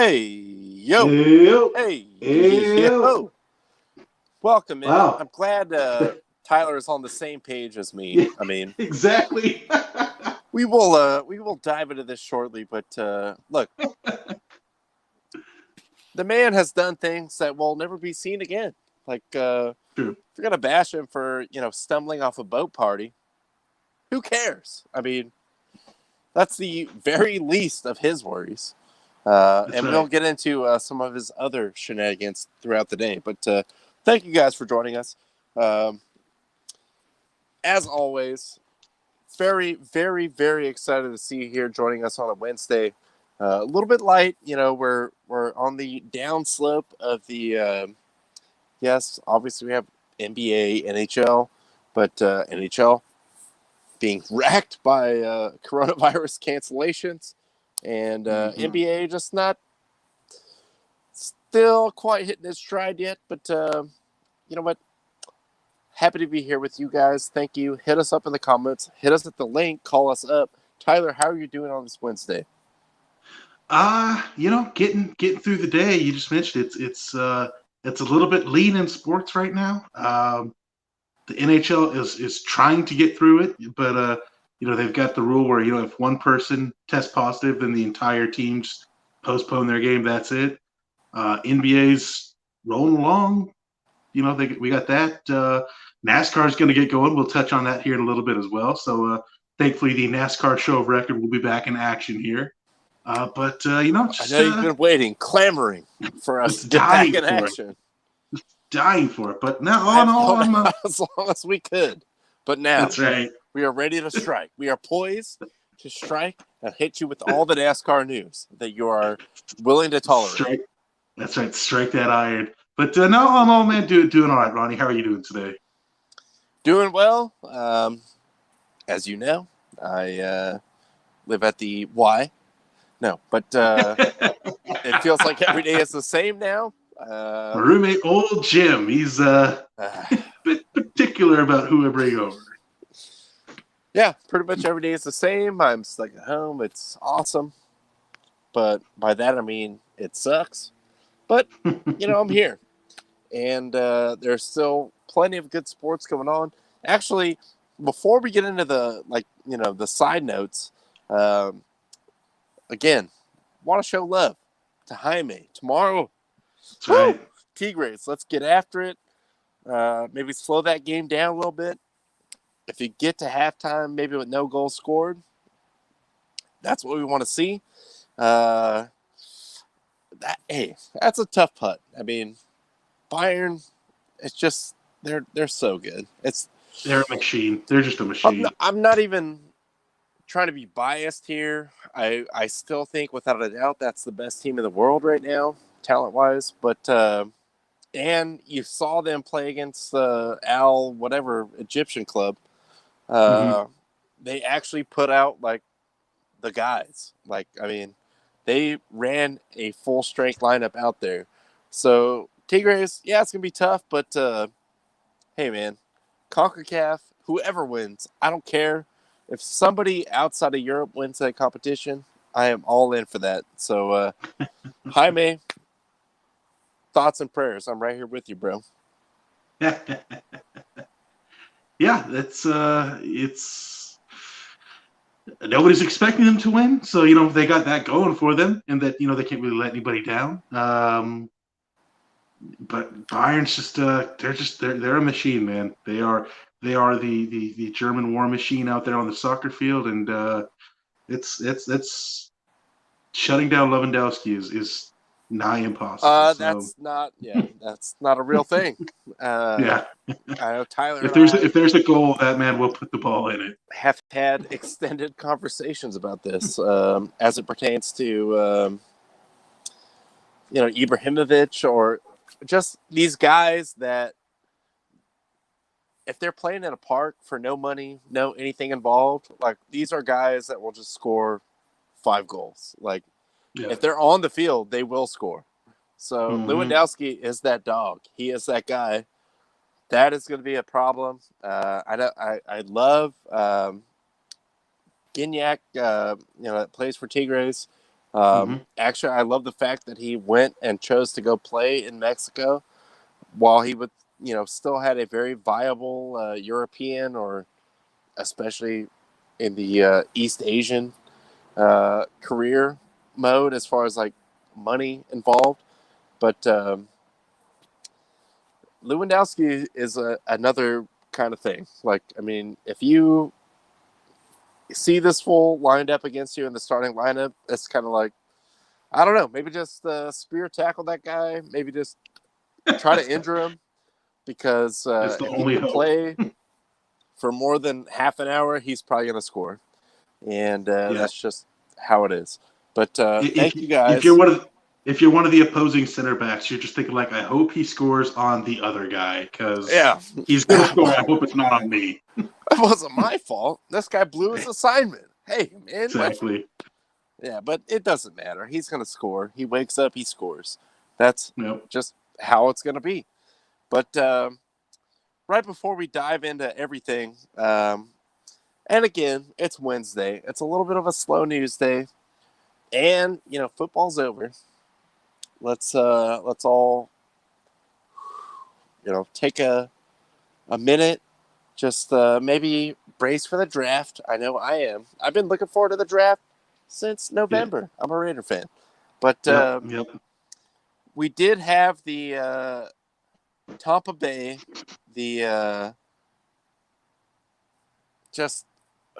Hey, yo. Ew. Hey, Ew. yo. Welcome in. Wow. I'm glad Tyler is on the same page as me. Yeah, I mean, exactly. we will dive into this shortly, but look, the man has done things that will never be seen again. Like True. if you're gonna bash him for, stumbling off a boat party, who cares? I mean, that's the very least of his worries. That's And we'll right. get into some of his other shenanigans throughout the day. But thank you guys for joining us. Um, as always, very, very, very excited to see you here joining us on a Wednesday. A little bit light, we're on the downslope of the. Yes, obviously we have NBA, NHL, but NHL being racked by coronavirus cancellations, and Mm-hmm. NBA just not still quite hitting its stride yet, but you know what? Happy to be here with you guys. Thank you. Hit us up in the comments. Hit us at the link. Call us up. Tyler, how are you doing on this Wednesday? Getting through the day. You just mentioned it's a little bit lean in sports right now. The NHL is trying to get through it, but they've got the rule where if one person tests positive, then the entire team just postpone their game. That's it. NBA's rolling along. We got that. NASCAR is going to get going. We'll touch on that here in a little bit as well. So thankfully, the NASCAR show of record will be back in action here. But I know you've been waiting, clamoring for us just to get back dying in for it, action. dying for it. But now, I all in have all, held out as long as we could. But now, that's right. we are ready to strike. We are poised to strike and hit you with all the NASCAR news that you are willing to tolerate. Strike. That's right. Strike that iron. But no, all in all, man, doing all right, Ronnie. How are you doing today? Doing well. As you know, I live at the Y. No, but it feels like every day is the same now. My roommate, old Jim, he's a bit particular about who I bring over. Yeah, pretty much every day is the same. I'm stuck at home. It's awesome. But by that, I mean it sucks. But, I'm here. And there's still plenty of good sports going on. Actually, before we get into the side notes, um, again, want to show love to Jaime tomorrow. That's Woo! right. Tigres, let's get after it. Maybe slow that game down a little bit. If you get to halftime, maybe with no goals scored, that's what we want to see. That's a tough putt. I mean, Bayern, it's just they're so good. They're a machine. They're just a machine. I'm not even trying to be biased here. I still think without a doubt that's the best team in the world right now, talent wise. But and you saw them play against Al whatever Egyptian club. Mm-hmm. Uh, they actually put out like the guys. Like I mean, they ran a full strength lineup out there. So Tigres, yeah, it's gonna be tough, but hey man, CONCACAF, whoever wins, I don't care. If somebody outside of Europe wins that competition, I am all in for that. So Jaime, thoughts and prayers. I'm right here with you, bro. Yeah, it's nobody's expecting them to win, so they got that going for them, and that they can't really let anybody down. But Bayern's they're a machine, man. They are the German war machine out there on the soccer field, and it's shutting down Lewandowski is nigh impossible. So That's not a real thing. yeah, I know Tyler if and there's I if there's a goal, that man will put the ball in it. have had extended conversations about this as it pertains to Ibrahimovic or just these guys that if they're playing in a park for no money, no anything involved, like these are guys that will just score 5 goals. Like Yeah. if they're on the field, they will score. So Mm-hmm. Lewandowski is that dog. He is that guy. That is going to be a problem. I love Gignac, that plays for Tigres. Actually, I love the fact that he went and chose to go play in Mexico while he would, still had a very viable European, or especially in the East Asian career mode as far as like money involved. But Lewandowski is another kind of thing. Like, I mean, if you see this fool lined up against you in the starting lineup, it's kind of like, I don't know, maybe just spear tackle that guy, maybe just try to injure him, because That's the if he only can hope. play for more than half an hour, he's probably going to score. And that's just how it is. But thank you guys. If you're one of the opposing center backs, you're just thinking like, I hope he scores on the other guy, because he's going to score. I hope it's not on me. It wasn't my fault. This guy blew his assignment. Hey, man. Exactly. Yeah, but it doesn't matter. He's going to score. He wakes up, he scores. That's just how it's going to be. But right before we dive into everything, and again, it's Wednesday. It's a little bit of a slow news day. And, football's over. Let's all, take a minute. Just maybe brace for the draft. I know I am. I've been looking forward to the draft since November. Yep. I'm a Raider fan. But we did have the Tampa Bay, the just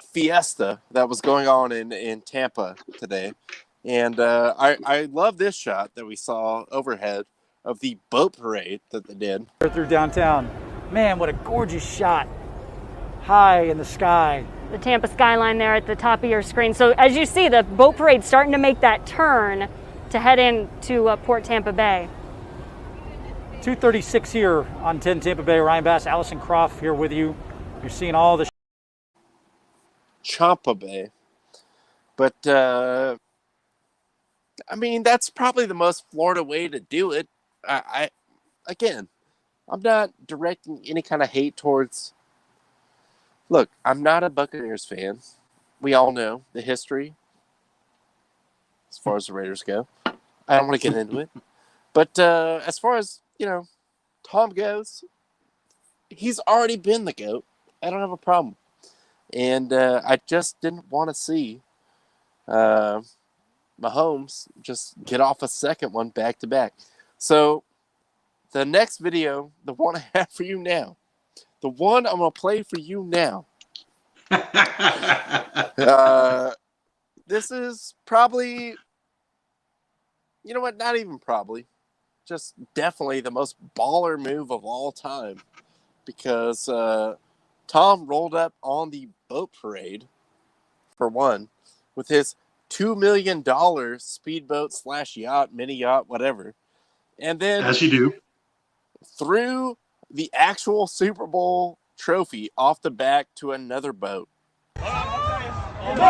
fiesta that was going on in Tampa today. And I love this shot that we saw overhead of the boat parade that they did. Through downtown. Man, what a gorgeous shot. High in the sky. The Tampa skyline there at the top of your screen. So as you see, the boat parade's starting to make that turn to head into Port Tampa Bay. 2:36 here on 10 Tampa Bay. Ryan Bass, Allison Croft here with you. You're seeing all the Tampa Bay. But, I mean, that's probably the most Florida way to do it. Again, I'm not directing any kind of hate towards... Look, I'm not a Buccaneers fan. We all know the history as far as the Raiders go. I don't want to get into it. But as far as, Tom goes, he's already been the GOAT. I don't have a problem. And I just didn't want to see Mahomes just get off a second one back to back. So the next video, the one I have for you now, the one I'm going to play for you now. This is probably, you know what, not even probably, just definitely the most baller move of all time. Because Tom rolled up on the boat parade, for one, with his $2 million speedboat / yacht, mini yacht, whatever. And then, as you do, threw the actual Super Bowl trophy off the back to another boat. Hold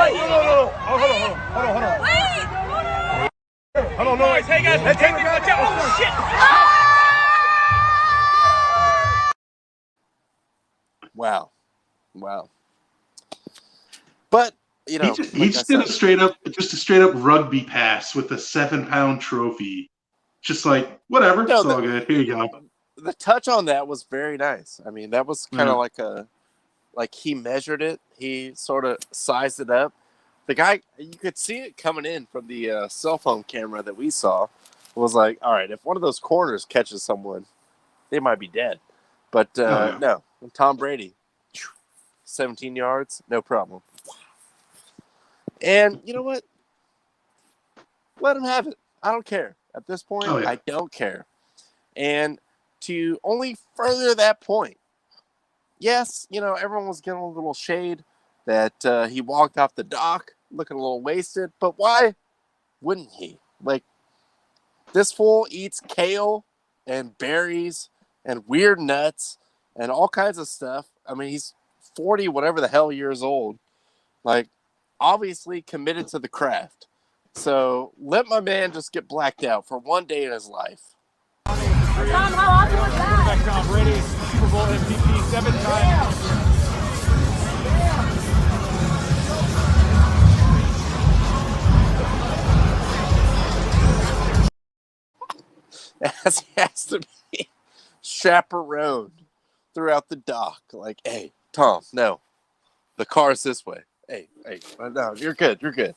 on, noise. Hey guys, let's take this. Watch out. Oh shit. Wow. But he just did a straight up rugby pass with a 7-pound trophy. Just like, whatever, it's all good. Here you go. The touch on that was very nice. I mean, that was kind of like he measured it. He sort of sized it up. The guy, you could see it coming in from the cell phone camera that we saw. It was like, all right, if one of those corners catches someone, they might be dead. But no, Tom Brady, 17 yards, no problem. And you know what? Let him have it. I don't care. At this point, I don't care. And to only further that point, yes, everyone was getting a little shade that he walked off the dock looking a little wasted, but why wouldn't he? Like, this fool eats kale and berries and weird nuts and all kinds of stuff. I mean, he's 40, whatever the hell years old. Like, obviously committed to the craft. So let my man just get blacked out for one day in his life. Tom, how awesome was that? Tom Brady, Super Bowl MVP 7 times. as he has to be chaperoned throughout the dock. Like, hey, Tom, no, the car's this way. Hey, no, you're good.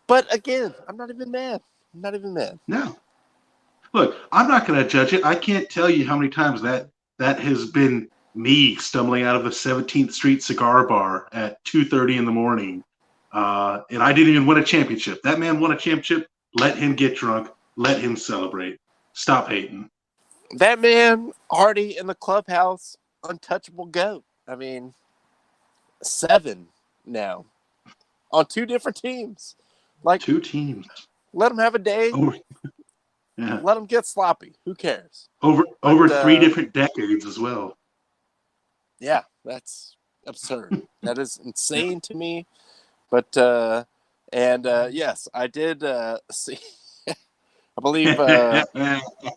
But again, I'm not even mad. No. Look, I'm not going to judge it. I can't tell you how many times that has been me stumbling out of the 17th Street Cigar Bar at 2:30 in the morning, and I didn't even win a championship. That man won a championship. Let him get drunk. Let him celebrate. Stop hating. That man already in the clubhouse, untouchable GOAT. I mean, 7 now on 2 different teams. Like 2 teams. Let him have a day. Yeah. Let him get sloppy. Who cares? Over 3 different decades as well. Yeah, that's absurd. That is insane to me. But yes, I did see. I believe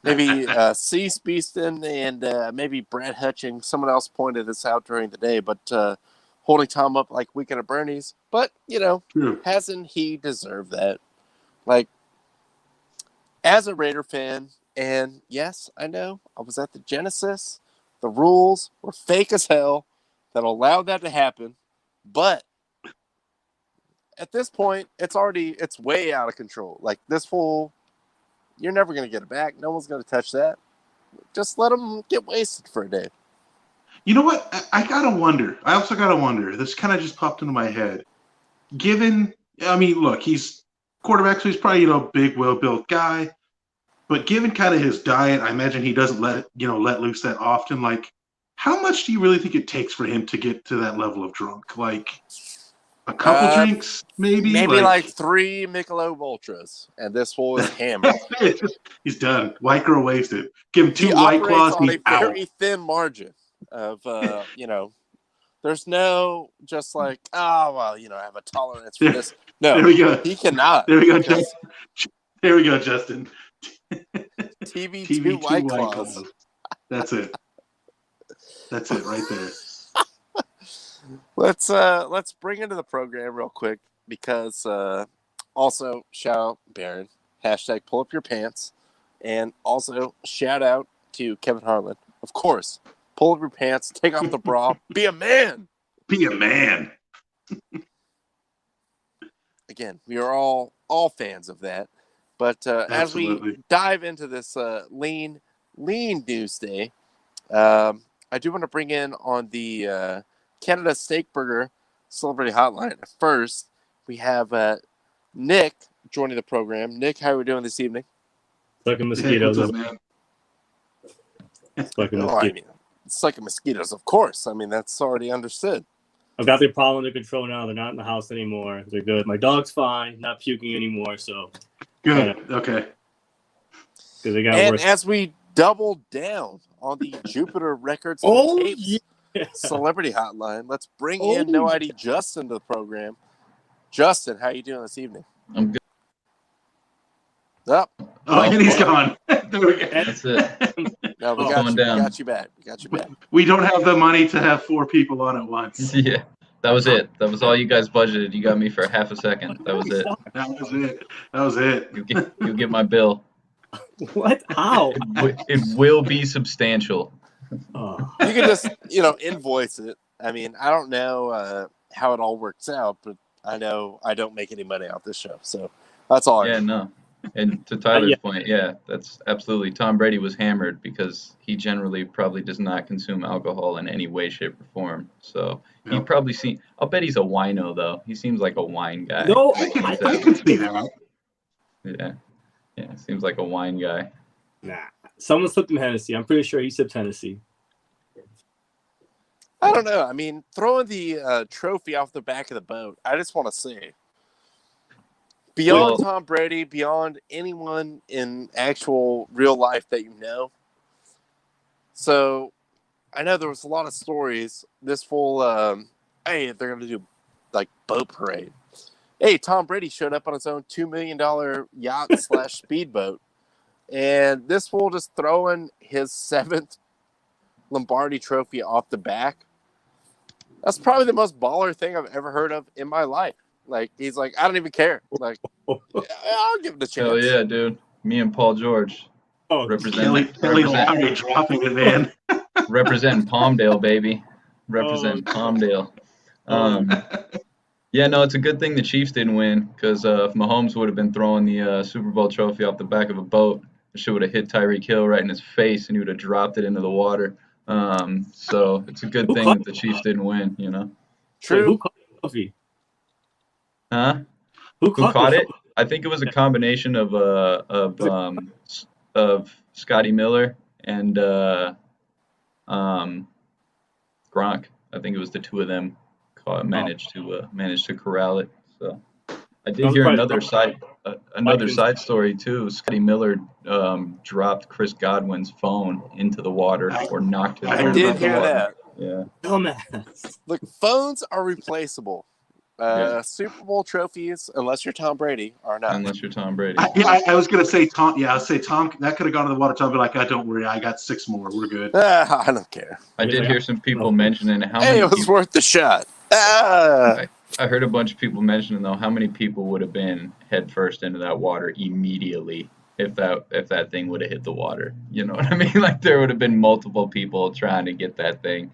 maybe C. Speaston and maybe Brad Hutchings. Someone else pointed this out during the day, but holding Tom up like Weekend at Bernie's. But True. hasn't he deserved that? Like, as a Raider fan, and yes, I know I was at the Genesis. The rules were fake as hell that allowed that to happen, but at this point, it's way out of control. Like, this fool, you're never going to get it back. No one's going to touch that. Just let him get wasted for a day. You know what? I gotta wonder. I also gotta wonder. This kind of just popped into my head. Look, he's quarterback, so he's probably big, well-built guy. But given kind of his diet, I imagine he doesn't let loose that often. Like, how much do you really think it takes for him to get to that level of drunk? Like, a couple drinks, maybe? Maybe like 3 Michelob Ultras, and this fool is hammered. He's dove. White girl wasted. Give him 2 He White operates Claws. on He's a out. very thin margin of, there's no just like, I have a tolerance for this. No, There we go. He cannot. There we go, Justin. There we go, Justin. TV2 White Claws. That's it. That's it right there. Let's bring into the program real quick because also shout out Baron, hashtag pull up your pants, and also shout out to Kevin Harlan. Of course, pull up your pants, take off the bra, be a man. Be a man. Again, we are all fans of that. But as we dive into this lean news day, I do want to bring in on the Canada Steak Burger Celebrity Hotline. First, we have Nick joining the program. Nick, how are we doing this evening? Sucking mosquitoes. Hey, what's up, man? Sucking mosquitoes. Sucking mosquitoes, of course. I mean, that's already understood. I've got their pollen under control now. They're not in the house anymore. They're good. My dog's fine, not puking anymore. So good. Okay. Because they got and worse. as we double down on the Jupiter Records Tapes Celebrity Hotline, let's bring in No ID Justin to the program. Justin, how you doing this evening? I'm good. Up. Oh, and he's gone. There we go. That's it. No, we Going down. got you back. We don't have the money to have 4 people on at once. Yeah, that was it. That was all you guys budgeted. You got me for half a second. That was it. That was it. You'll get my bill. What? How? It will be substantial. Oh. You can just, invoice it. I mean, I don't know how it all works out, but I know I don't make any money off this show. So that's all. Yeah, no. And to Tyler's point, yeah, that's absolutely. Tom Brady was hammered because he generally probably does not consume alcohol in any way, shape, or form. So he probably I'll bet he's a wino, though. He seems like a wine guy. No, I can see that. Yeah, seems like a wine guy. Nah. Someone slipped him Hennessy. I'm pretty sure he sipped Hennessy. I don't know. I mean, throwing the trophy off the back of the boat, I just want to say, beyond Tom Brady, beyond anyone in actual real life that you know. So, I know there was a lot of stories. This full, hey, they're going to do, like, boat parade. Hey, Tom Brady showed up on his own $2 million yacht / speedboat. And this fool just throwing his 7th Lombardi trophy off the back. That's probably the most baller thing I've ever heard of in my life. Like, he's like, I don't even care. Like, I'll give it a chance. Hell yeah, dude. Me and Paul George. Oh, Kelly represent, Lowry dropping it, man. representing Palmdale, baby. Representing Palmdale. Yeah, no, it's a good thing the Chiefs didn't win because if Mahomes would have been throwing the Super Bowl trophy off the back of a boat, the shit would have hit Tyreek Hill right in his face and he would have dropped it into the water. So it's a good thing that the Chiefs didn't win, you know. True. Wait, who caught the trophy? Huh? Who caught it? I think it was a combination of Scotty Miller and Gronk. I think it was the two of them managed to corral it. So I did hear another side story too. Scotty Miller dropped Chris Godwin's phone into the water or knocked his phone I did into the hear water. that. Yeah. Dumbass. Look, phones are replaceable. Yeah. Super Bowl trophies, unless you're Tom Brady, are not. Unless you're Tom Brady. I was gonna say Tom. Yeah, I'd say Tom. That could have gone to the water. Tom, be like, don't worry, I got 6 more. We're good. I don't care. I did hear some people mentioning how Hey, many it was people, worth the shot. I heard a bunch of people mentioning though how many people would have been head first into that water immediately if that thing would have hit the water. You know what I mean? Like there would have been multiple people trying to get that thing.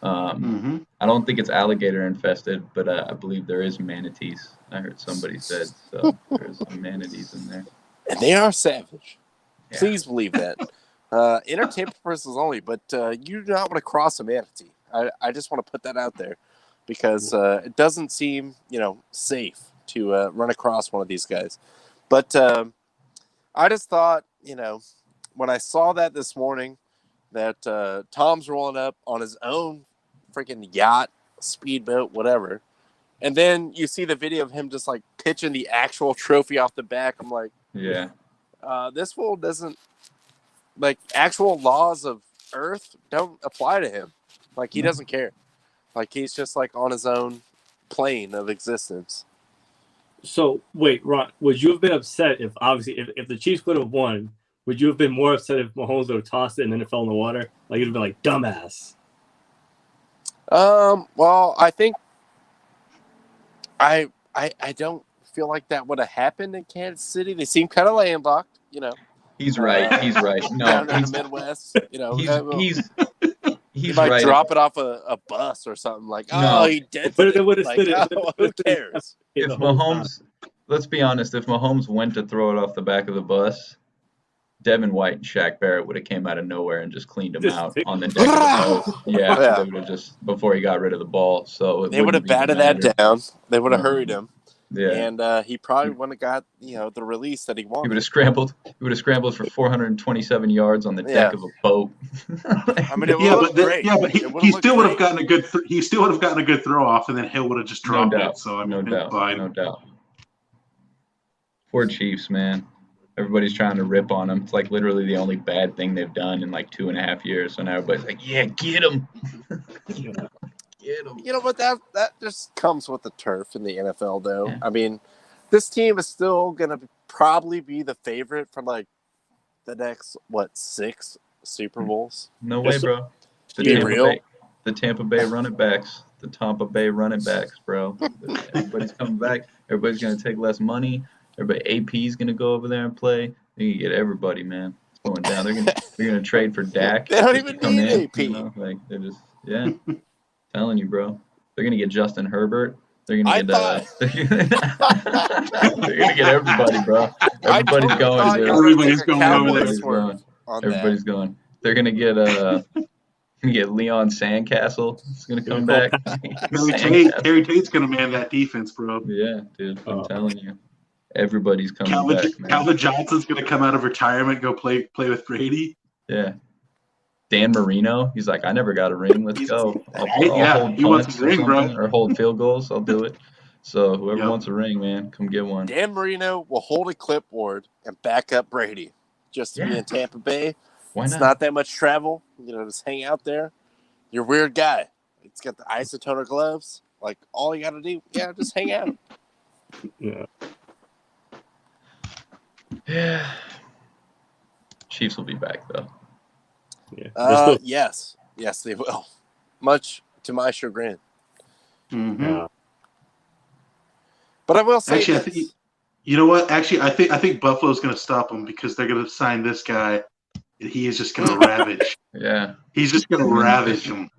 I don't think it's alligator infested, but I believe there is manatees. I heard somebody said so. There's some manatees in there, and they are savage. Yeah. Please believe that. Entertainment purposes only, but you do not want to cross a manatee. I just want to put that out there because it doesn't seem safe to run across one of these guys. But I just thought when I saw that this morning that Tom's rolling up on his own freaking yacht, speedboat, whatever. And then you see the video of him just like pitching the actual trophy off the back. I'm like, yeah. This fool doesn't actual laws of Earth don't apply to him. Like he doesn't care. Like he's just like on his own plane of existence. So wait, Ron, would you have been upset if the Chiefs would have won? Would you have been more upset if Mahomes would have tossed it and then it fell in the water? Like you'd have been like dumbass. Well, I think I don't feel like that would have happened in Kansas City. They seem kind of landlocked, He's right. He's right. No, down in the Midwest, He's he might right. drop it off a bus or something like. No. Oh, he did. But it would have Like, stood. who cares? If Mahomes, let's be honest, if Mahomes went to throw it off the back of the bus, Devin White and Shaq Barrett would have came out of nowhere and just cleaned him out on the deck of the boat. Yeah. They would have just before he got rid of the ball. So they would have batted that down. They would have hurried him. Yeah. And he probably wouldn't have got the release that he wanted. He would have scrambled. He would have scrambled for 427 yards on the deck of a boat. I mean, it would great. But he still would have gotten a good. He still would have gotten a good throw off, and then Hill would have just dropped it. So I mean, no doubt. Poor Chiefs, man. Everybody's trying to rip on them. It's like literally the only bad thing they've done in like 2.5 years. So now everybody's like, "Yeah, get him." Get him. But that just comes with the turf in the NFL, though. Yeah. I mean, this team is still gonna probably be the favorite for like the next 6 Super Bowls. No way, bro. The Tampa Bay running backs. The Tampa Bay running backs, bro. Everybody's coming back. Everybody's gonna take less money. Everybody, AP's gonna go over there and play. You can get everybody, man. It's going down. They're gonna trade for Dak. They don't even need AP. They're just telling you, bro. They're gonna get Justin Herbert. They're gonna get they're gonna get everybody, bro. Everybody's going. Everybody's going over there. Everybody's going. They're gonna get Leon Sandcastle. He's gonna come back. Terry Tate's gonna man that defense, bro. Yeah, dude. I'm telling you. Everybody's coming back, man. Calvin Johnson's going to come out of retirement, go play with Brady. Yeah. Dan Marino, he's like, I never got a ring. Let's go. I'll hold he wants a ring, bro. Or hold field goals. I'll do it. So whoever wants a ring, man, come get one. Dan Marino will hold a clipboard and back up Brady just to be in Tampa Bay. Why not? It's not that much travel. Just hang out there. You're a weird guy. He's got the isotoner gloves. Like, all you got to do, just hang out. Yeah. Yeah. Chiefs will be back though. Yeah. Yes, they will. Much to my chagrin. Mm-hmm. But I will say, actually, I think Buffalo's going to stop them because they're going to sign this guy he is just going to ravage. Yeah, He's just going to ravage him.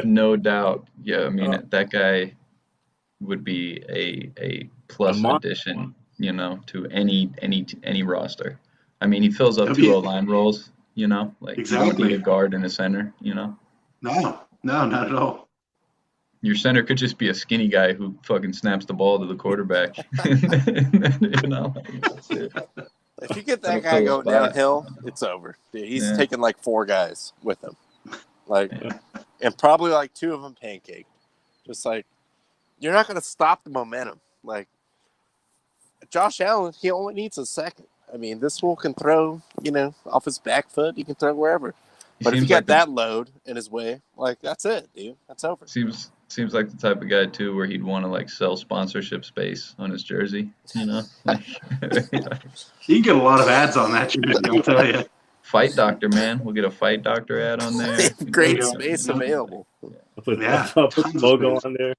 no doubt. Yeah, I mean that guy would be a plus addition, to any roster. I mean, he fills up two O-line roles, like you don't need a guard and a center, No, not at all. Your center could just be a skinny guy who fucking snaps the ball to the quarterback. That's it. If you get that guy going downhill, it's over. Dude, he's taking like 4 guys with him, and probably like 2 of them pancaked. Just like, you're not going to stop the momentum. Like Josh Allen, he only needs a second. I mean, this fool can throw, off his back foot. He can throw wherever. But if you got that load in his way, like, that's it, dude. That's over. Seems like the type of guy too, where he'd want to like sell sponsorship space on his jersey. Like, you can get a lot of ads on that jersey, I'll tell you. Fight Doctor, man. We'll get a Fight Doctor ad on there. Great space available. I'll put the logo on there.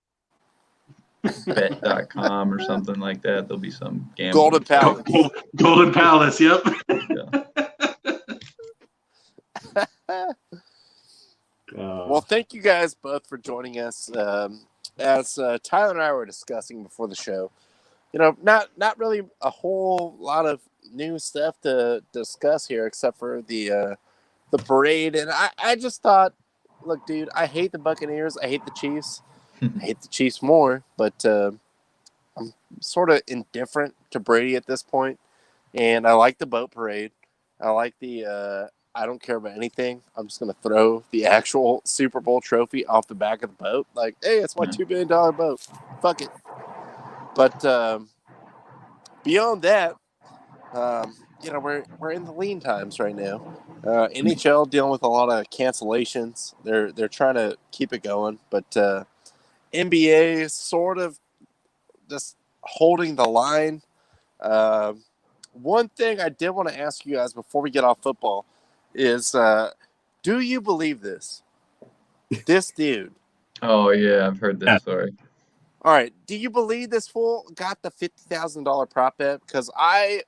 Bet.com or something like that. There'll be some gambling. Golden Palace. Golden Palace, yep. Well, thank you guys both for joining us. As Tyler and I were discussing before the show, not really a whole lot of new stuff to discuss here, except for the parade. And I just thought, look, dude, I hate the Buccaneers. I hate the Chiefs. I hate the Chiefs more, but I'm sort of indifferent to Brady at this point. And I like the boat parade. I like the I don't care about anything. I'm just going to throw the actual Super Bowl trophy off the back of the boat. Like, hey, it's my $2 billion boat. Fuck it. But beyond that, we're in the lean times right now. NHL dealing with a lot of cancellations. They're trying to keep it going, but NBA is sort of just holding the line. One thing I did want to ask you guys before we get off football is, do you believe this? This dude. Oh, yeah, I've heard this story. All right. Do you believe this fool got the $50,000 prop bet? Because I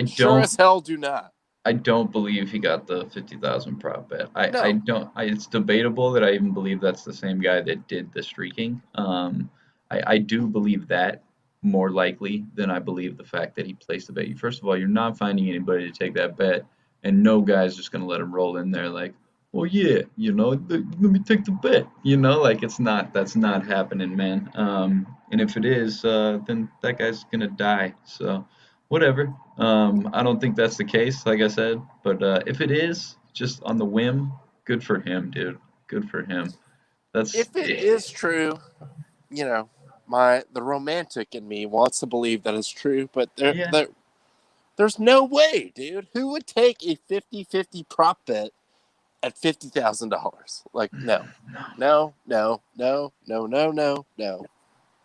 sure as hell do not. I don't believe he got the 50,000 prop bet. I don't. It's debatable that I even believe that's the same guy that did the streaking. I do believe that more likely than I believe the fact that he placed the bet. First of all, you're not finding anybody to take that bet, and no guy's just gonna let him roll in there like, well, yeah, let me take the bet. Like that's not happening, man. And if it is, then that guy's gonna die. So. Whatever. I don't think that's the case, like I said. But if it is, just on the whim, good for him, dude. Good for him. If it is true, the romantic in me wants to believe that it's true, but there's no way, dude. Who would take a 50-50 prop bet at $50,000? Like, no.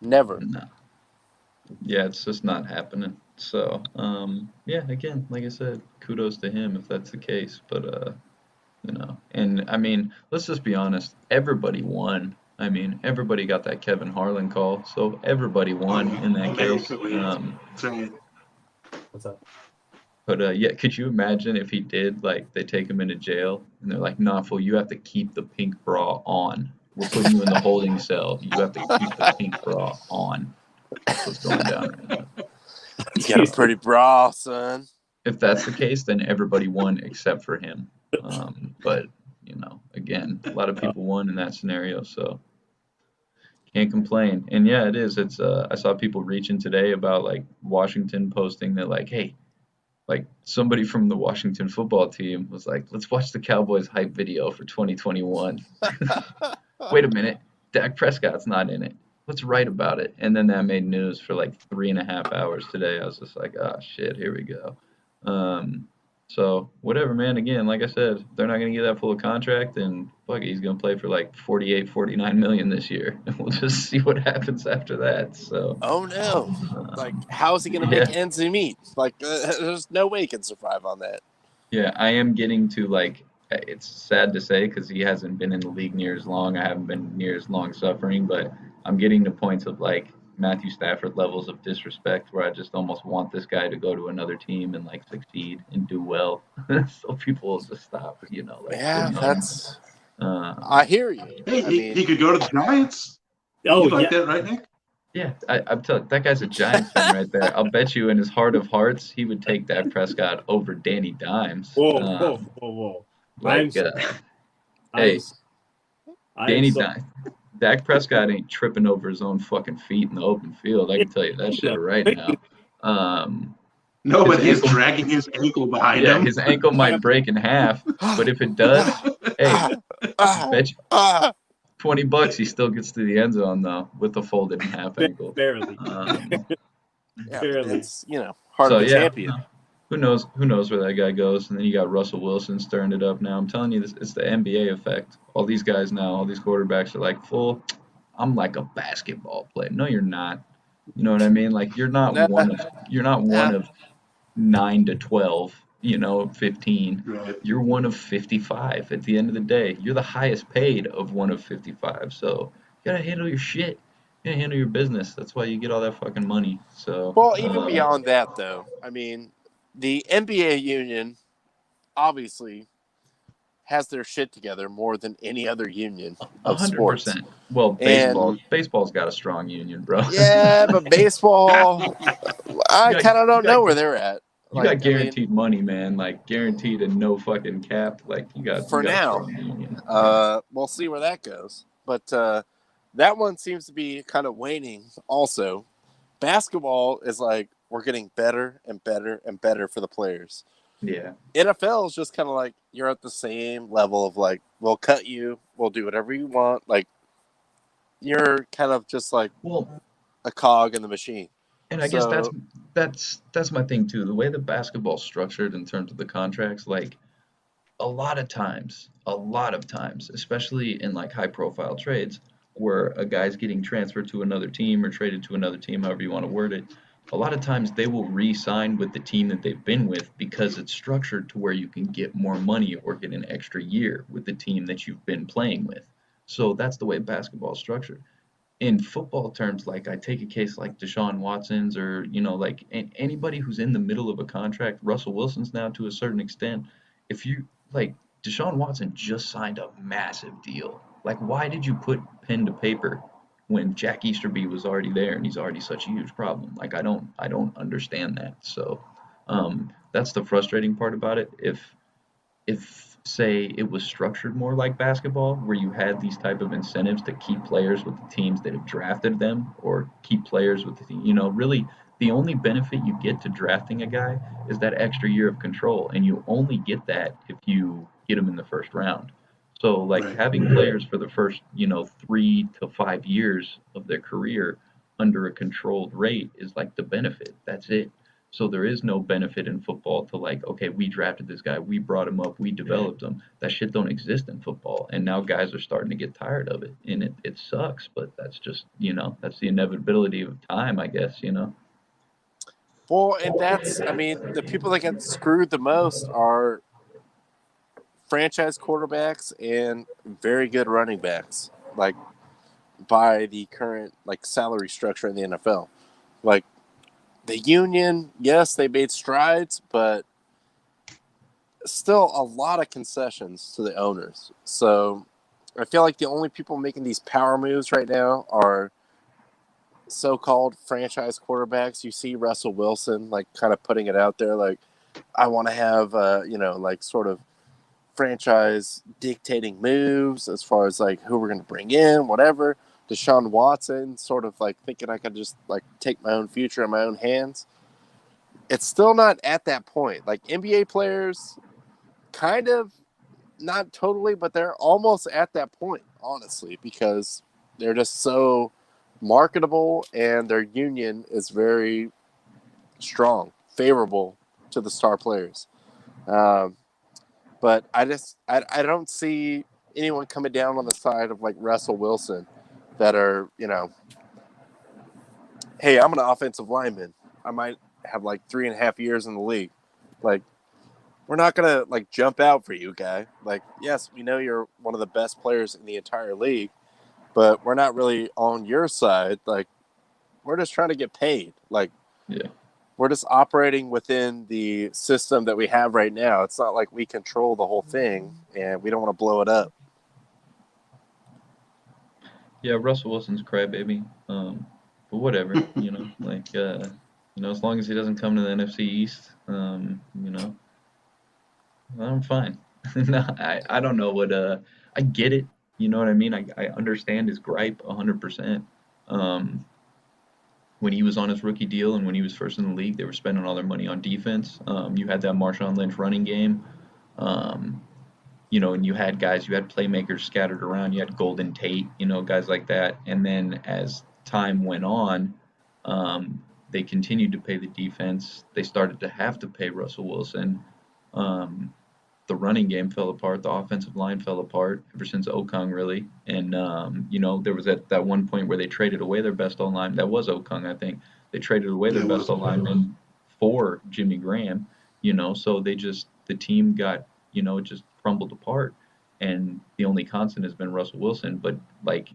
Never. No. Yeah, it's just not happening. So, again, like I said, kudos to him if that's the case. But, and I mean, let's just be honest. Everybody won. I mean, everybody got that Kevin Harlan call. So everybody won in that case. What's up? But, could you imagine if he did, like, they take him into jail and they're like, nah, fool, you have to keep the pink bra on. We're putting you in the holding cell. You have to keep the pink bra on. That's what's going down right now. You got a pretty bra, son. If that's the case, then everybody won except for him. But, again, a lot of people won in that scenario, so can't complain. And, yeah, it is. It's I saw people reaching today about, like, Washington posting that, like, hey, like, somebody from the Washington football team was like, let's watch the Cowboys hype video for 2021. Wait a minute. Dak Prescott's not in it. Let's write about it. And then that made news for like 3.5 hours today. I was just like, oh, shit, here we go. So whatever, man. Again, like I said, they're not going to get that full contract, and fuck it, he's going to play for like 48, 49 million this year. And we'll just see what happens after that. So. Oh, no. Like, how is he going to make ends meet? Like, there's no way he can survive on that. Yeah, I am getting to, like, it's sad to say because he hasn't been in the league near as long. I haven't been near as long suffering, but I'm getting to points of like, Matthew Stafford levels of disrespect where I just almost want this guy to go to another team and like succeed and do well, so people will just stop, like Yeah, shitting on him. that's. I Um, hear you. Hey, I he mean, could go to the Giants. Oh You'd like yeah. that, right, Nick? yeah, I'm telling that guy's a Giants fan right there. I'll bet you in his heart of hearts he would take Dak Prescott over Danny Dimes. Whoa. Like, I'm hey, Danny so Dimes. Dak Prescott ain't tripping over his own fucking feet in the open field. I can tell you that shit right now. No, His but he's ankle, dragging his ankle behind yeah, him. his ankle might break in half, but if it does, hey, bet you ah, $20 he still gets to the end zone though with a folded in half ankle. barely. yeah, Barely. it's heart So of a yeah, champion. who knows? Who knows where that guy goes? And then you got Russell Wilson stirring it up now. I'm telling you, this it's the NBA effect. All these guys now, all these quarterbacks are like, "Full, I'm like a basketball player." No, you're not. You know what I mean? Like Nah, you're not one nah. of 9 to 12. 15. Right. You're one of 55. At the end of the day, you're the highest paid of one of 55. So you gotta handle your shit. You gotta handle your business. That's why you get all that fucking money. So. Well, even beyond that, though, I mean, the NBA union obviously has their shit together more than any other union of sports. 100%. Well, And baseball's got a strong union, bro. yeah, but baseball, I You got kind of you don't got know where they're at. you got Like, I mean, guaranteed money, man. Like guaranteed and no fucking cap. Like you for got a now, strong union. Yeah. we'll see where that goes. But that one seems to be kind of waning. Also, basketball is like we're getting better and better and better for the players. Yeah. NFL is just kind of like you're at the same level of like we'll cut you, we'll do whatever you want. Like you're kind of just like Well, a cog in the machine. and I guess So that's my thing too. The way the basketball's structured in terms of the contracts, like a lot of times, especially in like high profile trades where a guy's getting transferred to another team or traded to another team, however you want to word it, a lot of times they will re-sign with the team that they've been with because it's structured to where you can get more money or get an extra year with the team that you've been playing with. So that's the way basketball is structured. In football terms, like I take a case like Deshaun Watson's or, like anybody who's in the middle of a contract, Russell Wilson's now to a certain extent. If you like Deshaun Watson just signed a massive deal. Like, why did you put pen to paper when Jack Easterby was already there and he's already such a huge problem? Like, I don't understand that. So, that's the frustrating part about it. If say it was structured more like basketball where you had these type of incentives to keep players with the teams that have drafted them or keep players with the team, really the only benefit you get to drafting a guy is that extra year of control, and you only get that if you get him in the first round. So like Right. having players for the first 3 to 5 years of their career under a controlled rate is like the benefit. That's it. So there is no benefit in football to like, okay, we drafted this guy, we brought him up, we developed him. That shit don't exist in football. And now guys are starting to get tired of it. And it sucks, but that's just, that's the inevitability of time, I guess. well, and that's I mean the people that get screwed the most are franchise quarterbacks and very good running backs. Like by the current like salary structure in the NFL, like. The union, yes, they made strides, but still a lot of concessions to the owners. So I feel like the only people making these power moves right now are so-called franchise quarterbacks. You see Russell Wilson like kind of putting it out there like, I want to have, like sort of franchise dictating moves as far as like who we're going to bring in, whatever. Deshaun Watson sort of like thinking I could just like take my own future in my own hands. It's still not at that point. Like NBA players, kind of, not totally, but they're almost at that point, honestly, because they're just so marketable and their union is very strong, favorable to the star players. But I don't see anyone coming down on the side of like Russell Wilson that are, hey, I'm an offensive lineman. I might have like 3.5 years in the league. Like, we're not going to like jump out for you, guy. Like, yes, we know you're one of the best players in the entire league, but we're not really on your side. Like, we're just trying to get paid. Like, Yeah. we're just operating within the system that we have right now. It's not like we control the whole thing, and we don't want to blow it up. Yeah, Russell Wilson's crybaby. But whatever, as long as he doesn't come to the NFC East, I'm fine. No, I don't know what I get it. You know what I mean? I understand his gripe 100%. When he was on his rookie deal and when he was first in the league, they were spending all their money on defense. You had that Marshawn Lynch running game. And you had playmakers scattered around. You had Golden Tate, guys like that. And then as time went on, they continued to pay the defense. They started to have to pay Russell Wilson. The running game fell apart. The offensive line fell apart ever since Okung, really. And, there was that one point where they traded away their best O-line. That was Okung, I think. They traded away their best O-lineman for Jimmy Graham, so the team got, just crumbled apart. And the only constant has been Russell Wilson. But,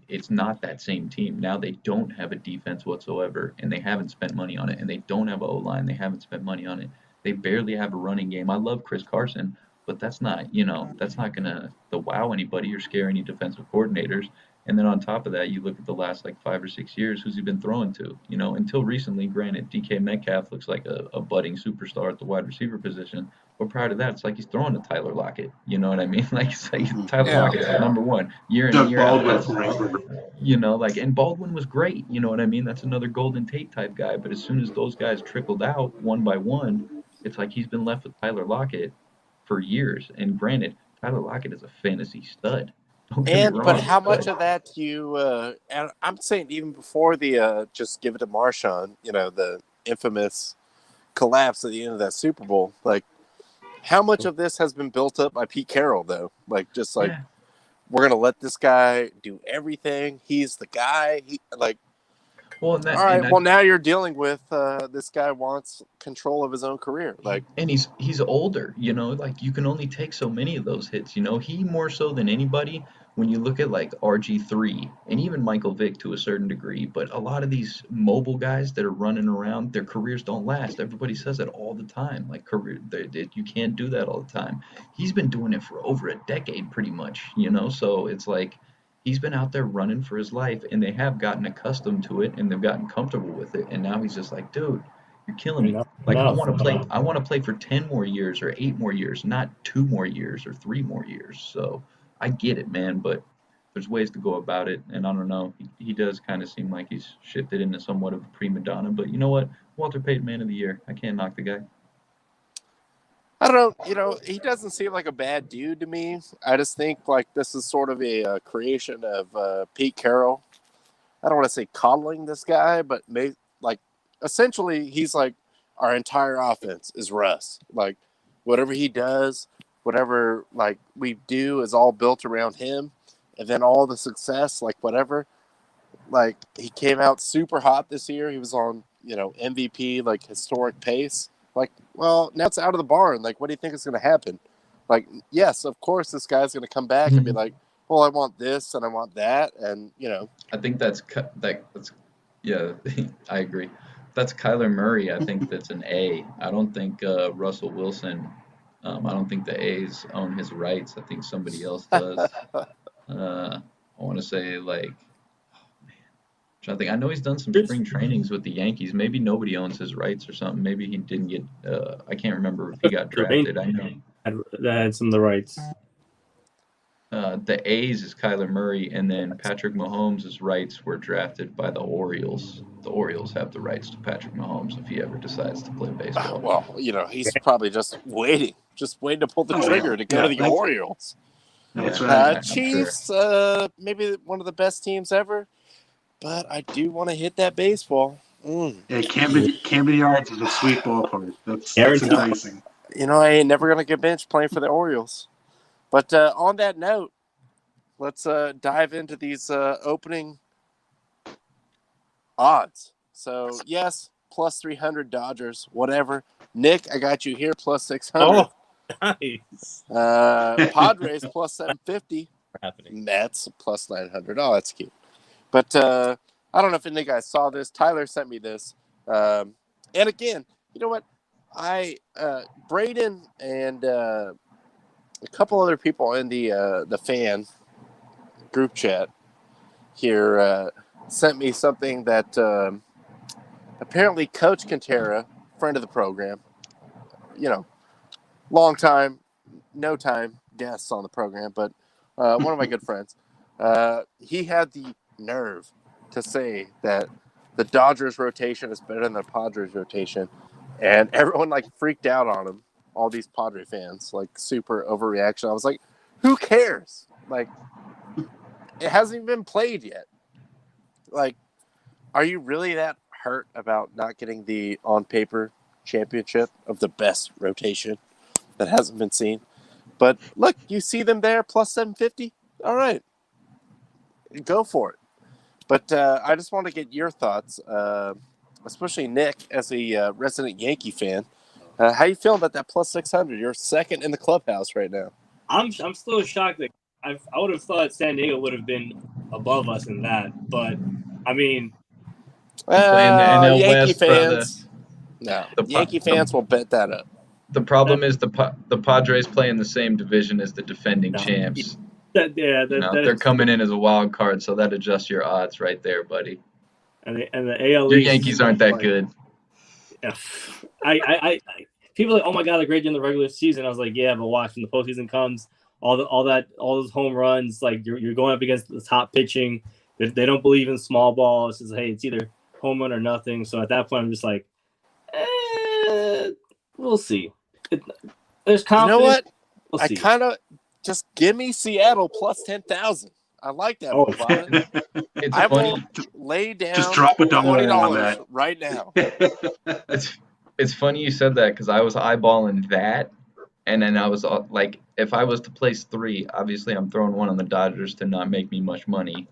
it's not that same team. Now they don't have a defense whatsoever, and they haven't spent money on it. And they don't have an O-line. They haven't spent money on it. They barely have a running game. I love Chris Carson, but that's not going to wow anybody or scare any defensive coordinators. And then on top of that, you look at the last 5 or 6 years, who's he been throwing to? Until recently, granted, DK Metcalf looks like a budding superstar at the wide receiver position. But prior to that, it's like he's throwing to Tyler Lockett. You know what I mean? Tyler Lockett's number one year in and year out. And Baldwin was great. You know what I mean? That's another Golden Tate type guy. But as soon as those guys trickled out one by one, it's like he's been left with Tyler Lockett for years. And granted, Tyler Lockett is a fantasy stud. But how much of that do you? And I'm saying even before the just give it to Marshawn, the infamous collapse at the end of that Super Bowl. How much of this has been built up by Pete Carroll, though? We're gonna let this guy do everything. He's the guy. Now you're dealing with this guy wants control of his own career. And he's older, you can only take so many of those hits. He more so than anybody. When you look at RG3 and even Michael Vick to a certain degree, but a lot of these mobile guys that are running around, their careers don't last. Everybody says it all the time. You can't do that all the time. He's been doing it for over a decade, pretty much. So it's he's been out there running for his life, and they have gotten accustomed to it, and they've gotten comfortable with it. And now he's just dude, you're killing me. I want to play for 10 more years or 8 more years, not 2 more years or 3 more years. So I get it, man, but there's ways to go about it. And I don't know. He does kind of seem like he's shifted into somewhat of a prima donna. But you know what? Walter Payton, Man of the Year. I can't knock the guy. I don't know. He doesn't seem like a bad dude to me. I just think this is sort of a creation of Pete Carroll. I don't want to say coddling this guy, but essentially he's our entire offense is Russ. Whatever he does, whatever we do is all built around him, and then all the success, whatever. He came out super hot this year. He was on MVP historic pace. Well, now it's out of the barn. What do you think is going to happen? Yes, of course, this guy's going to come back and be well, I want this and I want that, and I think that's yeah, I agree. That's Kyler Murray. I think that's an A. I don't think Russell Wilson. I don't think the A's own his rights. I think somebody else does. I want to say I know he's done some spring trainings with the Yankees. Maybe nobody owns his rights or something. Maybe he didn't get. I can't remember if he got drafted. I know that had some of the rights. The A's is Kyler Murray, and then Patrick Mahomes' rights were drafted by the Orioles. The Orioles have the rights to Patrick Mahomes if he ever decides to play baseball. Well, he's probably just waiting to pull the trigger to go to the Orioles. That's right. Chiefs, maybe one of the best teams ever. But I do want to hit that baseball. Yeah, Camden Yards is a sweet ballpark. That's enticing. I ain't never going to get benched playing for the Orioles. But on that note, let's dive into these opening odds. So, yes, plus 300 Dodgers, whatever. Nick, I got you here, plus 600. Oh, nice. Padres, plus 750. Happening. Mets, plus 900. Oh, that's cute. But I don't know if any of you guys saw this. Tyler sent me this. And again, you know what? Braden and a couple other people in the fan group chat here sent me something that apparently Coach Quintera, friend of the program, long time, no time guests on the program, but one of my good friends, he had the nerve to say that the Dodgers rotation is better than the Padres rotation, and everyone freaked out on him. All these Padre fans, super overreaction. I was like, who cares? It hasn't even been played yet. Are you really that hurt about not getting the on paper championship of the best rotation that hasn't been seen? But look, you see them there plus 750. All right, go for it. But I just want to get your thoughts, especially Nick, as a resident Yankee fan. How you feeling about that plus 600? You're second in the clubhouse right now. I'm still shocked that I would have thought San Diego would have been above us in that, but I mean, playing the NL Yankee West, fans. brother. Yankee fans will bet that up. The problem is the Padres play in the same division as the defending champs. They're coming in as a wild card, so that adjusts your odds right there, buddy. And the AL Your East, Yankees aren't that good. Yeah, I people are like, oh my god, they're great in the regular season. I was like, yeah, but watch when the postseason comes, all those home runs, you're going up against the top pitching. They don't believe in small ball. It's just, hey, it's either home run or nothing. So at that point, I'm just like, we'll see. There's confidence. You know what? We'll I see. kind of just give me Seattle plus 10,000. I like that. Oh. It's I funny. will lay down Just drop a dollar on $20 that right now. It's funny you said that because I was eyeballing that, and then I was like, if I was to place 3, obviously I'm throwing one on the Dodgers to not make me much money,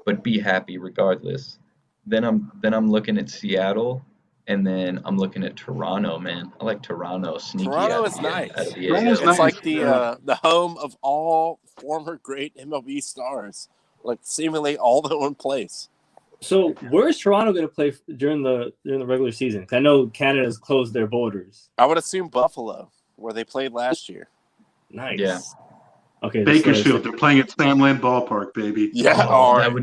but be happy regardless. Then I'm looking at Seattle, and then I'm looking at Toronto. Man, I like Toronto. Sneaky. Toronto out is of nice. the Toronto's AL. It's nice. like the home of all former great MLB stars. Seemingly all in one place. So where's Toronto going to play during the regular season? 'Cause I know Canada's closed their borders. I would assume Buffalo, where they played last year. Nice. Yeah. Okay. Bakersfield. They're playing at Samland Ballpark, baby. Yeah, That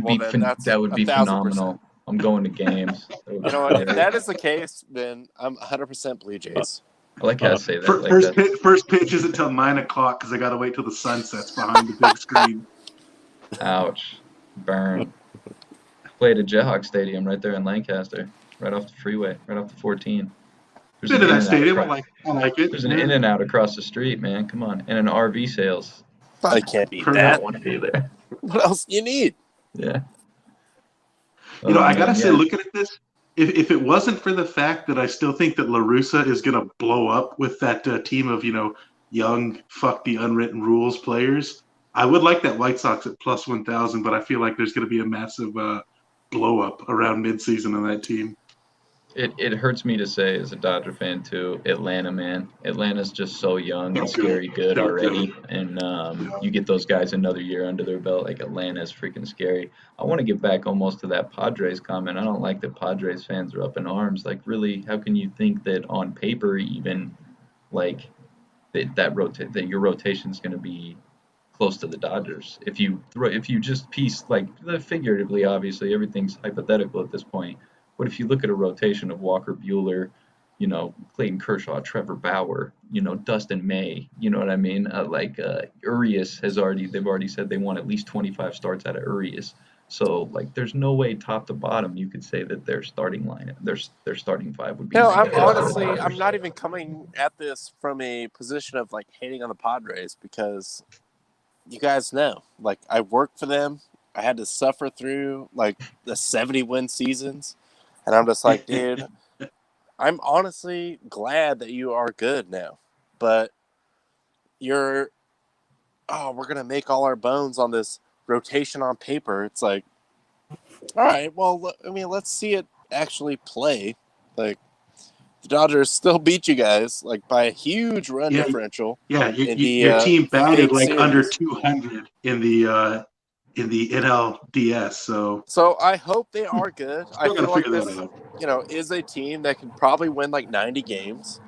would be phenomenal. I'm going to games. You know what? If that is the case, then I'm 100% Blue Jays. I like how I say that. First pitch isn't until 9 o'clock because I got to wait till the sun sets behind the big screen. Ouch. Burn. Played at Jayhawk Stadium right there in Lancaster, right off the freeway, right off the 14. Been to that stadium. I like it. There's an In-N-Out across the street, man. Come on. And an RV sales. I can't beat I that. want to be there. What else do you need? Yeah. I got to say, looking at this, if it wasn't for the fact that I still think that La Russa is going to blow up with that team of, young, fuck the unwritten rules players, I would like that White Sox at plus 1,000, but I feel like there's going to be a massive blow up around midseason on that team. It hurts me to say as a Dodger fan too, Atlanta, man. Atlanta's just so young and scary good already. And you get those guys another year under their belt, Atlanta's freaking scary. I want to get back almost to that Padres comment. I don't like that Padres fans are up in arms. Really, how can you think that on paper even that your rotation's going to be close to the Dodgers? If you just piece figuratively, obviously everything's hypothetical at this point. But if you look at a rotation of Walker Buehler, Clayton Kershaw, Trevor Bauer, Dustin May, you know what I mean? Urias they've already said they want at least 25 starts out of Urias. So there's no way top to bottom you could say that their starting lineup, their starting 5 would be. No, I'm not even coming at this from a position of hating on the Padres, because you guys know, I worked for them. I had to suffer through the 70-win seasons. And I'm just like, dude, I'm honestly glad that you are good now. But we're going to make all our bones on this rotation on paper. It's all right, well, let's see it actually play. The Dodgers still beat you guys, by a huge run differential. Yeah, your team batted under 200 in the in the NLDS. So I hope they are good. I still got feel to like figure this, that out. is a team that can probably win like 90 games,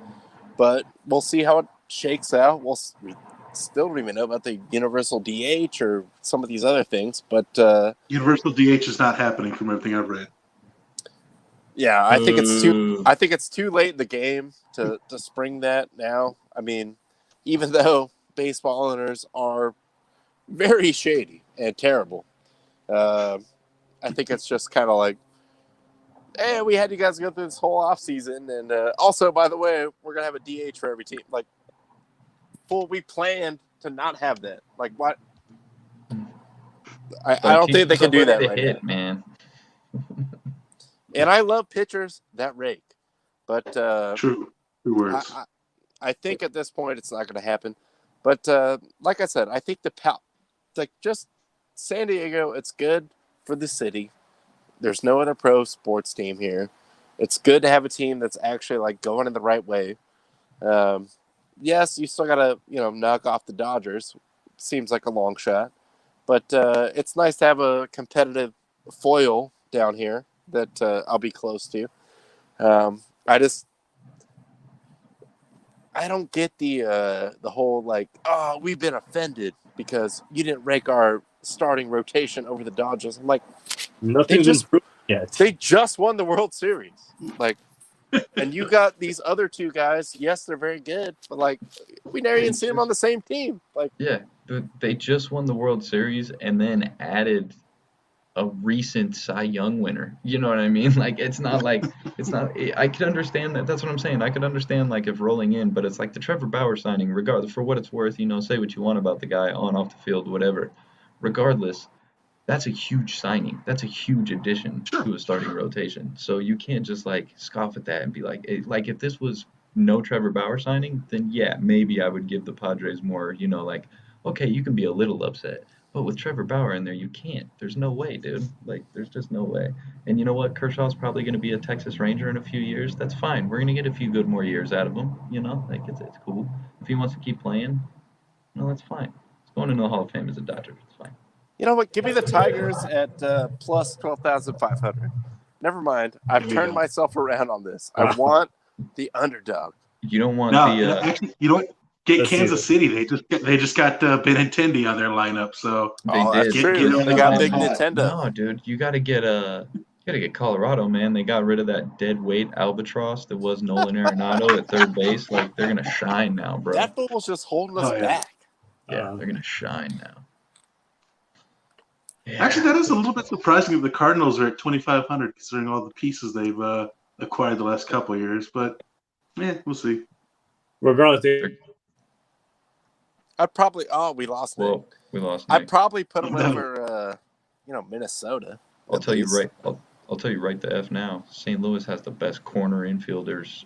but we'll see how it shakes out. We still don't even know about the universal DH or some of these other things, but Universal DH is not happening from everything I've read. yeah, I think it's too late in the game to spring that now. I mean, even though baseball owners are very shady and terrible, I think it's just kind of like, hey, we had you guys go through this whole offseason, and also, by the way, we're gonna have a DH for every team. Like, we planned to not have that. Like, what? I don't think they can do that right now. Man. And I love pitchers that rake, but True words. I think at this point it's not going to happen. But like I said, I think just San Diego, it's good for the city. There's no other pro sports team here. It's good to have a team that's actually like going in the right way. Yes, you still got to knock off the Dodgers. Seems like a long shot, but it's nice to have a competitive foil down here that I'll be close to. I don't get the whole like, oh, we've been offended because you didn't rank our starting rotation over the Dodgers. I'm like, Nothing's been proven yet. They just won the World Series. Like, and you got these other two guys. Yes, they're very good, but like, we never even see them on the same team. Like, yeah, they just won the World Series and then added a recent Cy Young winner. You know what I mean? Like, it's not. I could understand that. That's what I'm saying. I could understand like if rolling in, but it's like the Trevor Bauer signing. Regardless, for what it's worth, say what you want about the guy on off the field, whatever. Regardless, that's a huge signing. That's a huge addition to a starting rotation. So you can't just like scoff at that and be like if this was no Trevor Bauer signing, then yeah, maybe I would give the Padres more. Like, okay, you can be a little upset. But with Trevor Bauer in there, you can't. There's no way, dude. Like, there's just no way. And you know what? Kershaw's probably going to be a Texas Ranger in a few years. That's fine. We're going to get a few good more years out of him. Like, it's cool. If he wants to keep playing, that's fine. He's going into the Hall of Fame as a Dodger. It's fine. You know what? Give me the Tigers at plus 12,500. Never mind. I've turned myself around on this. I want the underdog. You don't want actually, you know what? Get Kansas City. They just got Benintendi on their lineup. So that's true. They got big Nintendo. No, dude, you got to get Colorado, man. They got rid of that dead weight albatross that was Nolan Arenado at third base. Like, they're gonna shine now, bro. That fool's just holding us back. Yeah, they're gonna shine now. Yeah. Actually, that is a little bit surprising that the Cardinals are at 2,500 considering all the pieces they've acquired the last couple of years. But we'll see. Regardless, I'd probably. Oh, we lost Nick. Well, we lost Nick. I'd probably put him over, Minnesota. I'll tell you right. I'll tell you right the F now. St. Louis has the best corner infielders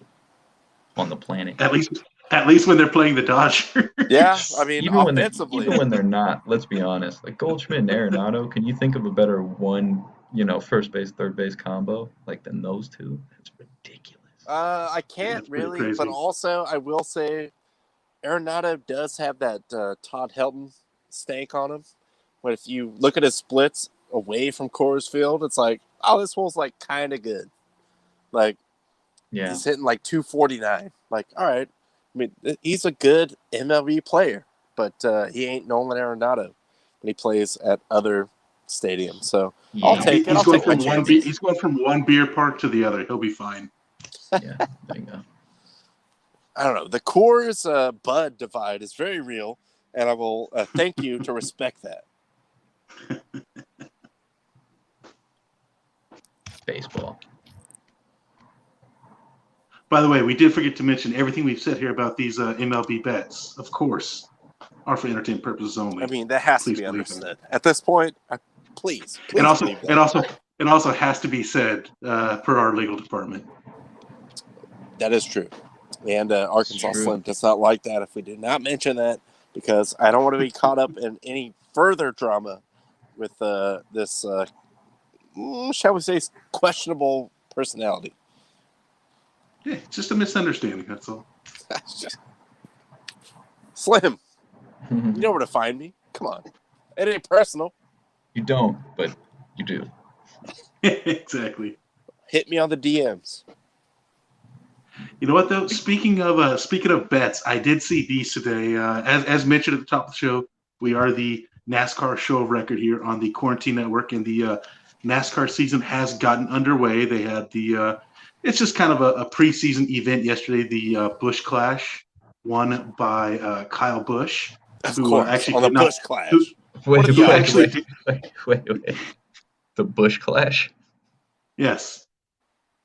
on the planet. At least when they're playing the Dodgers. Yeah, I mean, even offensively. Even when they're not, let's be honest. Like Goldschmidt and Arenado, can you think of a better one, first base, third base combo than those two? That's ridiculous. I can't really, but also I will say Arenado does have that Todd Helton stank on him. But if you look at his splits away from Coors Field, it's like, oh, this fool's like kind of good. Like, he's hitting like 249. Like, all right. I mean, he's a good MLB player, but he ain't Nolan Arenado when he plays at other stadiums. So I'll take it. He's going from one beer park to the other. He'll be fine. Yeah, there you go. I don't know. The Coors Bud divide is very real, and I will thank you to respect that. Baseball. By the way, we did forget to mention everything we've said here about these MLB bets, of course, are for entertainment purposes only. I mean, that has to be understood. At this point, please. And also has to be said per our legal department. That is true. And Arkansas Slim does not like that if we did not mention that, because I don't want to be caught up in any further drama with this, shall we say, questionable personality. Yeah, it's just a misunderstanding, that's all. Slim, you know where to find me. Come on. It ain't personal. You don't, but you do. Exactly. Hit me on the DMs. You know what though? Speaking of bets, I did see these today. As mentioned at the top of the show, we are the NASCAR show of record here on the Quarantine Network, and the NASCAR season has gotten underway. They had the it's just kind of a preseason event yesterday. The Busch Clash, won by Kyle Busch, Of who course, actually on the did not. Bush Clash. Who, What are the who odds? actually did, wait. The Bush Clash? yes.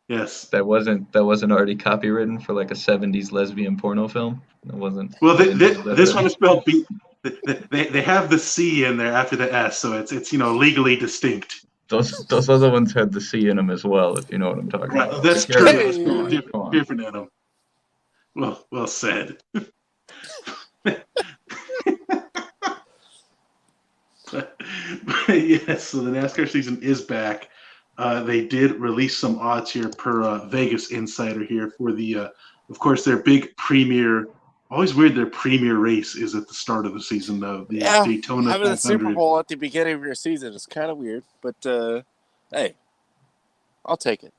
That wasn't already copywritten for like a 70s lesbian porno film? It wasn't. Well, That this one is spelled B. They have the C in there after the S, so it's legally distinct. Those other ones had the C in them as well, if you know what I'm talking Right, about. that's But true. carry That's on, Hey. come on. different Adam. Well said. But yes, so the NASCAR season is back. They did release some odds here per Vegas Insider here for the, of course, their big premier. Always weird their premier race is at the start of the season, though. The Yeah, Daytona having the 500. Super Bowl at the beginning of your season is kind of weird, but hey, I'll take it.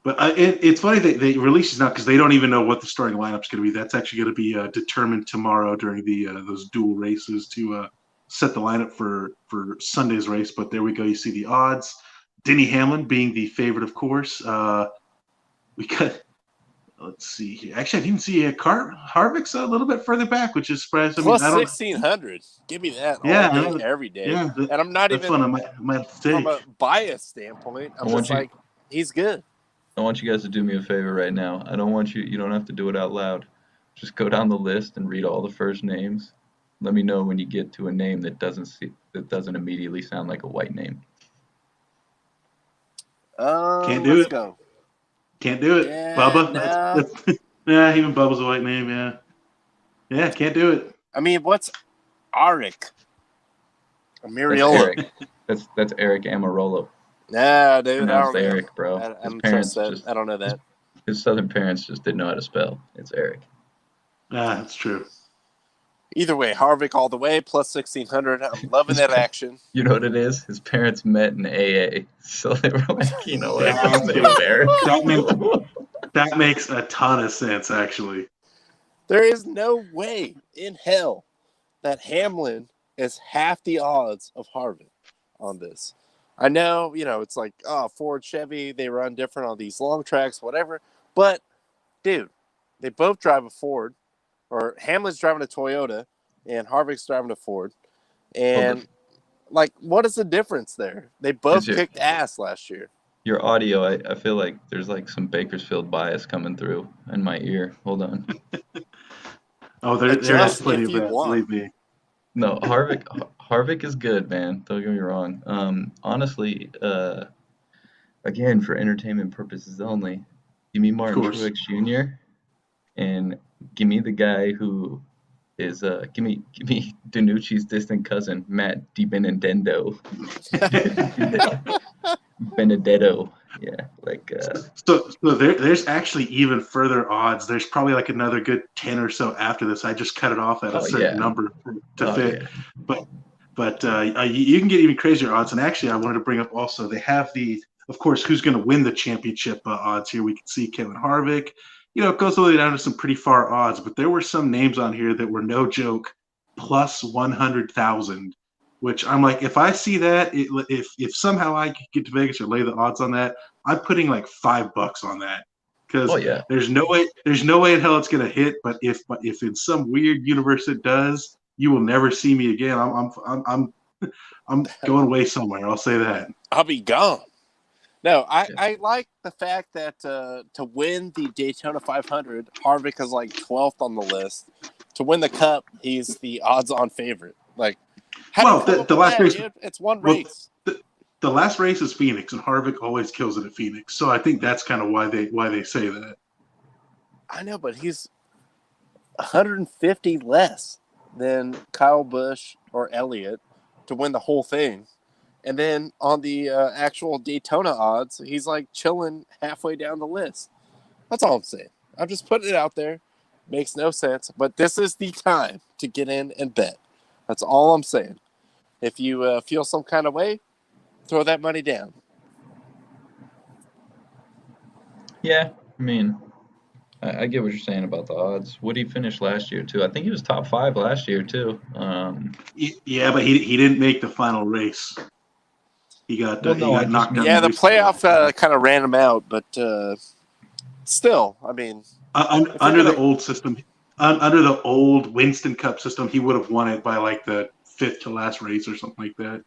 But it's funny that they release these now because they don't even know what the starting lineup's going to be. That's actually going to be determined tomorrow during the those dual races to set the lineup for Sunday's race. But there we go. You see the odds. Denny Hamlin being the favorite, of course. We got. Let's see here. Actually, I didn't see Harvick's a little bit further back, which is surprising. Plus I don't. 1,600. Give me that Yeah, all day, every day. Yeah, and I'm not that's even fun. I might have to from take. a bias standpoint. I'm I want just you- like, he's good. I want you guys to do me a favor right now. I don't want you don't have to do it out loud. Just go down the list and read all the first names. Let me know when you get to a name that doesn't immediately sound like a white name. Can't do let's it. go. Can't do it. Yeah, Bubba. no. Yeah, even Bubba's a white name. Yeah, can't do it. I mean, what's Arik? That's Miriola. Eric. That's Eric Amarolo. Nah, dude, I Pronounced don't know. Eric, bro. I His don't parents trust that. just I don't know that. his southern parents just didn't know how to spell. It's Eric. That's true. Either way, Harvick all the way, plus 1,600. I'm loving that action. You know what it is? His parents met in AA, so they were like, you know what? Yeah, Let's name him Eric. That makes a ton of sense, actually. There is no way in hell that Hamlin is half the odds of Harvick on this. I know, it's like, Ford, Chevy, they run different on these long tracks, whatever. But, dude, they both drive a Ford, or Hamlin's driving a Toyota, and Harvick's driving a Ford. And, what is the difference there? They both kicked ass last year. Your audio, I feel like there's like some Bakersfield bias coming through in my ear. Hold on. Oh, there is plenty of that, believe me. No, Harvick is good, man. Don't get me wrong. Honestly, again, for entertainment purposes only, give me Martin Truex Jr. and give me the guy who is give me Danucci's distant cousin, Matt DiBenedetto. Benedetto. Yeah, So there's actually even further odds. There's probably like another good 10 or so after this. I just cut it off at a certain number to fit. Yeah. But you can get even crazier odds. And actually, I wanted to bring up also, they have of course, who's going to win the championship odds here. We can see Kevin Harvick. It goes all the way down to some pretty far odds. But there were some names on here that were no joke, plus 100,000. Which I'm like, if I see that, if somehow I could get to Vegas or lay the odds on that, I'm putting like $5 on that, because there's no way in hell it's gonna hit. But if in some weird universe it does, you will never see me again. I'm going away somewhere. I'll say that. I'll be gone. No, I like the fact that to win the Daytona 500, Harvick is like 12th on the list. To win the Cup, he's the odds-on favorite. The last race, it's one race. The last race is Phoenix, and Harvick always kills it at Phoenix. So I think that's kind of why they say that. I know, but he's 150 less than Kyle Busch or Elliott to win the whole thing. And then on the actual Daytona odds, he's like chilling halfway down the list. That's all I'm saying. I'm just putting it out there. Makes no sense, but this is the time to get in and bet. That's all I'm saying. if you feel some kind of way, throw that money down. Yeah, I mean, I get what you're saying about the odds. What did he finish last year too? I think he was top 5 last year too. Yeah, but he didn't make the final race. He got Well, no, I just knocked mean- out. Yeah, in the race to playoff last. kind of ran him out, but still, I mean, Under the gonna- old system, under the old Winston Cup system, he would have won it by like the 5th to last race or something like that.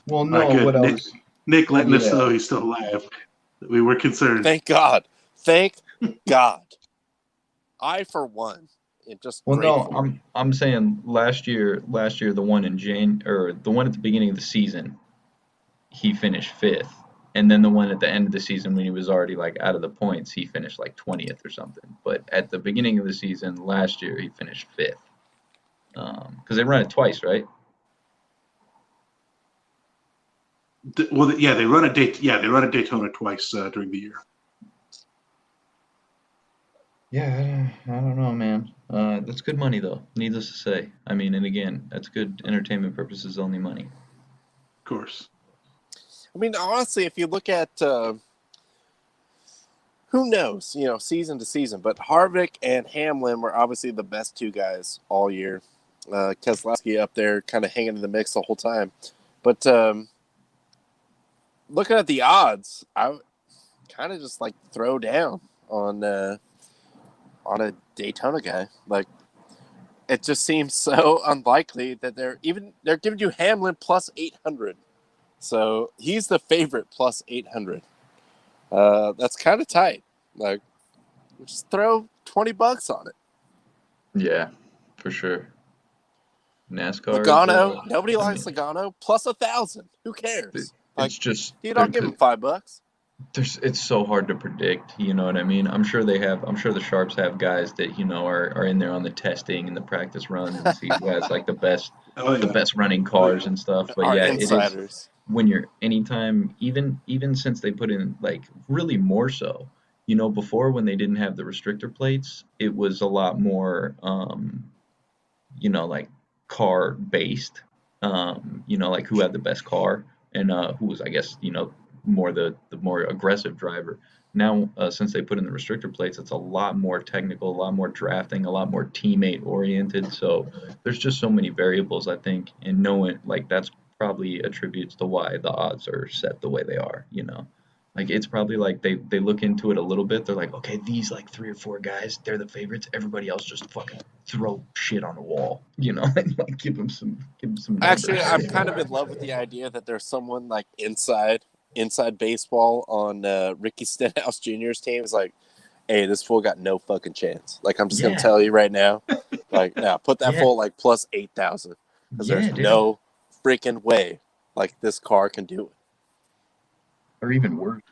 Well, All right, no, good. what I was. Nick letting us Yeah. know he's still alive. We were concerned. thank God. Thank God. I, for one, am just Well, no, grateful. I'm saying last year, the one in the one at the beginning of the season, he finished 5th, and then the one at the end of the season when he was already like out of the points, he finished like 20th or something. But at the beginning of the season last year, he finished 5th. Because they run it twice, right? Well, yeah, they run a Daytona twice during the year. Yeah, I don't know, man. That's good money though, needless to say. I mean, and again, that's good entertainment purposes only money. Of course. I mean, honestly, if you look at who knows, season to season, but Harvick and Hamlin were obviously the best 2 guys all year. Keselowski up there kind of hanging in the mix the whole time. But looking at the odds, I would kind of just like throw down on a Daytona guy. Like, it just seems so unlikely that they're giving you Hamlin plus 800. So he's the favorite plus 800. That's kind of tight. Like, just throw $20 on it. Yeah, for sure. NASCAR. Logano, nobody likes Logano. Plus 1,000. Who cares? It's just Dude, I'll give him $5. it's so hard to predict, you know what I mean? I'm sure the Sharps have guys that, are in there on the testing and the practice runs and see who has like the best running cars and stuff. But Our yeah, insiders. it is when you're anytime, even since they put in like really more so, before when they didn't have the restrictor plates, it was a lot more like car based, like who had the best car and who was, I guess, more the more aggressive driver. Now, since they put in the restrictor plates, it's a lot more technical, a lot more drafting, a lot more teammate oriented. So there's just so many variables, I think, and knowing like that's probably attributes to why the odds are set the way they are. Like it's probably like they look into it a little bit. They're like, okay, these like 3 or 4 guys, they're the favorites. Everybody else just fucking throw shit on the wall, and like give them some numbers. Actually, I'm kind of in love with the idea that there's someone like inside baseball on Ricky Stenhouse Jr.'s team. Is like, hey, this fool got no fucking chance. Like, I'm just gonna tell you right now. Like, now put that fool like plus 8,000 because there's no freaking way like this car can do it. Or even worse,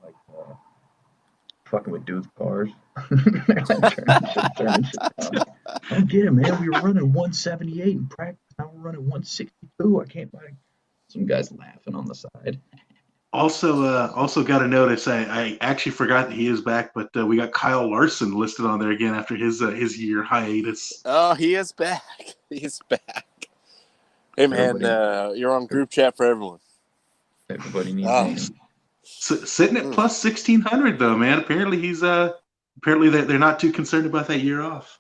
like fucking with dudes' cars. turning shit down. I don't get it, man. We were running 178 in practice. Now we're running 162. I can't like. Some guys laughing on the side. Also got to notice. I actually forgot that he is back, but we got Kyle Larson listed on there again after his year hiatus. Oh, he is back. He's back. Hey man, you're on group chat for everyone. Everybody needs. Sitting at plus 1,600 though, man. Apparently he's apparently they're not too concerned about that year off.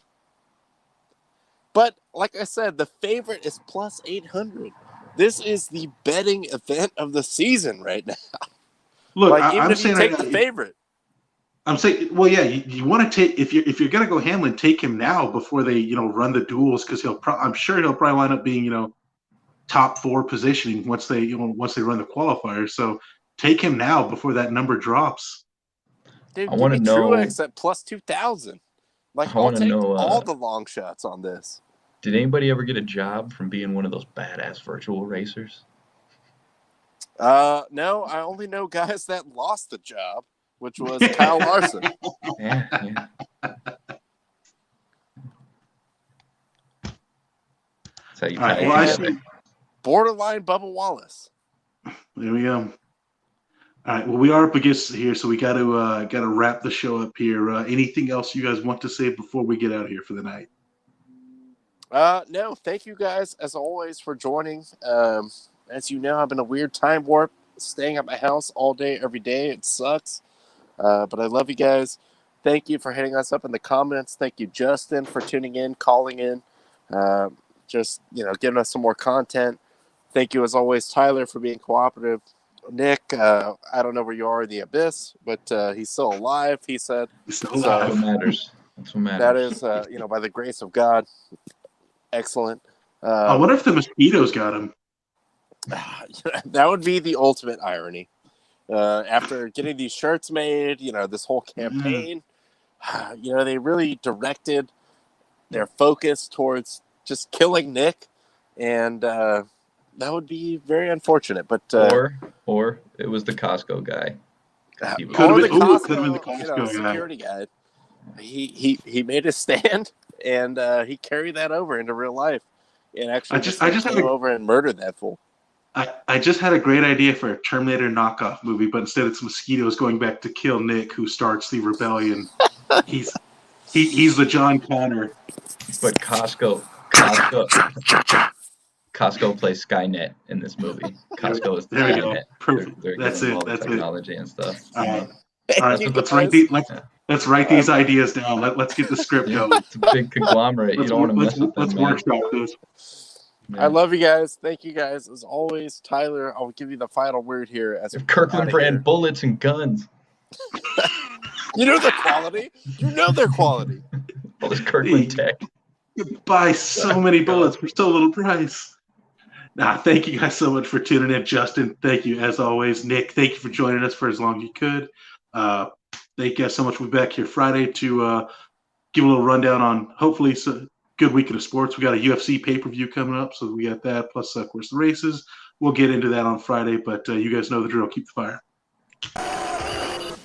But like I said, the favorite is plus 800. This is the betting event of the season right now. Look, like, even I'm if saying you take the favorite. I'm saying, well, yeah, you want to take if you're gonna go Hamlin, take him now before they run the duels because I'm sure he'll probably wind up being top 4 positioning once they run the qualifiers. So take him now before that number drops. Dude, I want to know Truex at plus 2,000. Like, I'll take all the long shots on this. Did anybody ever get a job from being one of those badass virtual racers? No, I only know guys that lost the job, which was Kyle Larson. Yeah. That's how you tie it together. Borderline Bubba Wallace. There we go. All right. Well, we are up against it here, so we got to wrap the show up here. Anything else you guys want to say before we get out of here for the night? No, thank you guys as always for joining. As you know, I'm in a weird time warp, staying at my house all day, every day. It sucks. But I love you guys. Thank you for hitting us up in the comments. Thank you, Justin, for tuning in, calling in, just giving us some more content. Thank you, as always, Tyler, for being cooperative. Nick, I don't know where you are in the abyss, but he's still alive. He said. He's still So alive. That's what matters. That's what matters. that is, by the grace of God, excellent. I wonder if the mosquitoes got him. That would be the ultimate irony. After getting these shirts made, this whole campaign, they really directed their focus towards just killing Nick, and that would be very unfortunate. But or it was the Costco guy. He was- Could've or been- the ooh, Costco, could've been the Costco guy. security guy. He made a stand, and he carried that over into real life, and actually I just came had a- over and murdered that fool. I just had a great idea for a Terminator knockoff movie, but instead it's mosquitoes going back to kill Nick, who starts the rebellion. He's the John Connor. But Costco plays Skynet in this movie. Costco is the There we go. Skynet. Perfect. They're That's giving it. all the That's it. technology and stuff. All right. Thank you, Let's guys. let's write these ideas down. Let's get the script Yeah, going. it's a big conglomerate. You don't want to mess with Let's them, man. workshop this. I love you guys. Thank you guys. As always, Tyler, I'll give you the final word here. As we get Kirkland outta brand here. bullets and guns. You know their quality. You know their quality. All this Kirkland tech. You buy so many bullets for so little price. Thank you guys so much for tuning in. Justin, thank you as always. Nick, thank you for joining us for as long as you could. Thank you guys so much. We'll be back here Friday to give a little rundown on hopefully a good weekend of sports. We got a UFC pay-per-view coming up, so we got that, plus, of course, the races. We'll get into that on Friday, but you guys know the drill. Keep the fire.